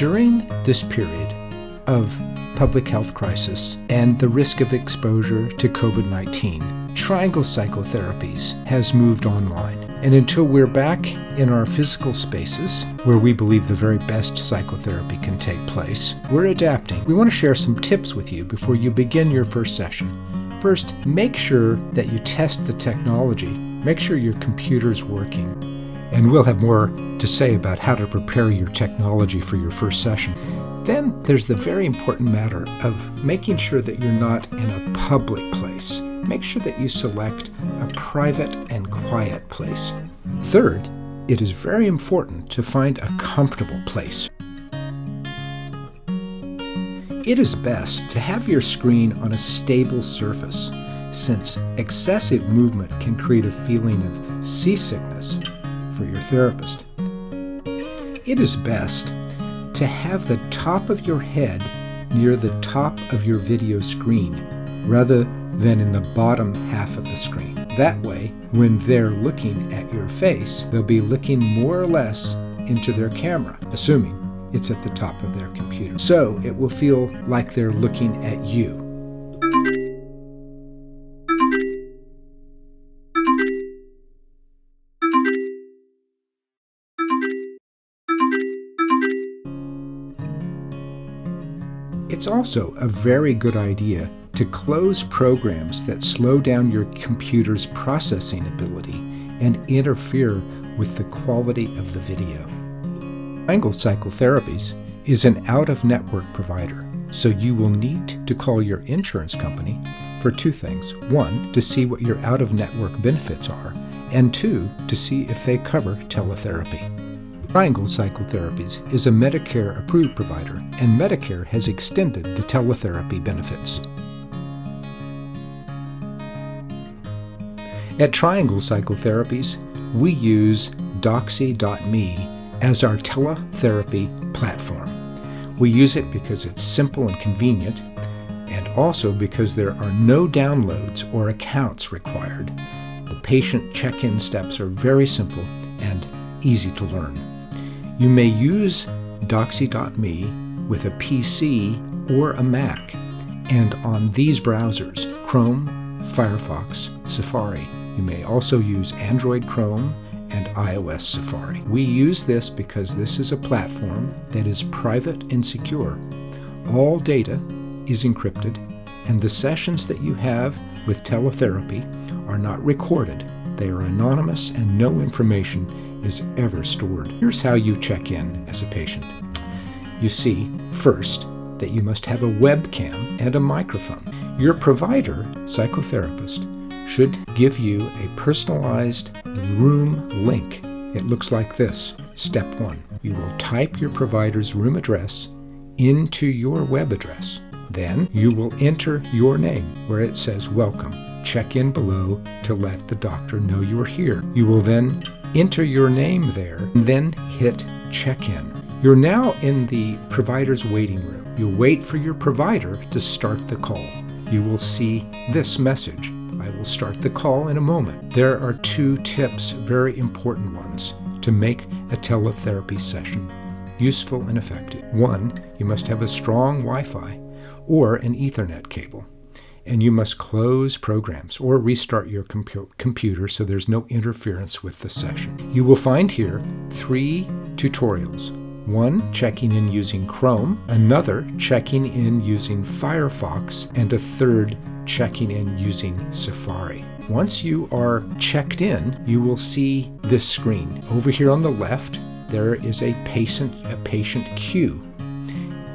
During this period of public health crisis and the risk of exposure to COVID-19, Triangle Psychotherapies has moved online. And until we're back in our physical spaces, where we believe the very best psychotherapy can take place, we're adapting. We want to share some tips with you before you begin your first session. First, make sure that you test the technology. Make sure your computer's working. And we'll have more to say about how to prepare your technology for your first session. Then there's the very important matter of making sure that you're not in a public place. Make sure that you select a private and quiet place. Third, it is very important to find a comfortable place. It is best to have your screen on a stable surface, since excessive movement can create a feeling of seasickness for your therapist. It is best to have the top of your head near the top of your video screen, rather than in the bottom half of the screen. That way, when they're looking at your face, they'll be looking more or less into their camera, assuming it's at the top of their computer. So it will feel like they're looking at you. It's also a very good idea to close programs that slow down your computer's processing ability and interfere with the quality of the video. Triangle Psychotherapies is an out-of-network provider, so you will need to call your insurance company for two things. One, to see what your out-of-network benefits are, and two, to see if they cover teletherapy. Triangle Psychotherapies is a Medicare-approved provider, and Medicare has extended the teletherapy benefits. At Triangle Psychotherapies, we use Doxy.me as our teletherapy platform. We use it because it's simple and convenient, and also because there are no downloads or accounts required. The patient check-in steps are very simple and easy to learn. You may use Doxy.me with a PC or a Mac, and on these browsers, Chrome, Firefox, Safari. You may also use Android Chrome and iOS Safari. We use this because this is a platform that is private and secure. All data is encrypted, and the sessions that you have with teletherapy are not recorded. They are anonymous, and no information is ever stored. Here's how you check in as a patient. You see, first, that you must have a webcam and a microphone. Your provider, psychotherapist, should give you a personalized room link. It looks like this. Step 1. You will type your provider's room address into your web address. Then you will enter your name where it says welcome. Check in below to let the doctor know you're here. You will then enter your name there, and then hit check-in. You're now in the provider's waiting room. You'll wait for your provider to start the call. You will see this message. I will start the call in a moment. There are two tips, very important ones, to make a teletherapy session useful and effective. One, you must have a strong Wi-Fi or an Ethernet cable. And you must close programs or restart your computer so there's no interference with the session. You will find here 3 tutorials. One, checking in using Chrome, another, checking in using Firefox, and a third, checking in using Safari. Once you are checked in, you will see this screen. Over here on the left, there is a patient queue.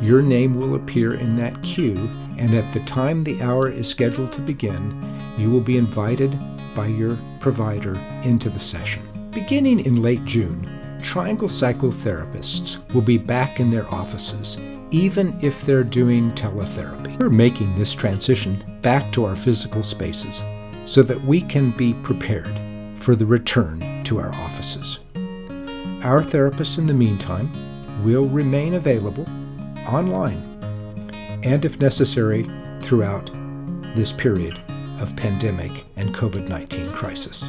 Your name will appear in that queue, and at the time the hour is scheduled to begin, you will be invited by your provider into the session. Beginning in late June, Triangle Psychotherapists will be back in their offices, even if they're doing teletherapy. We're making this transition back to our physical spaces so that we can be prepared for the return to our offices. Our therapists, in the meantime, will remain available online, and if necessary, throughout this period of pandemic and COVID-19 crisis.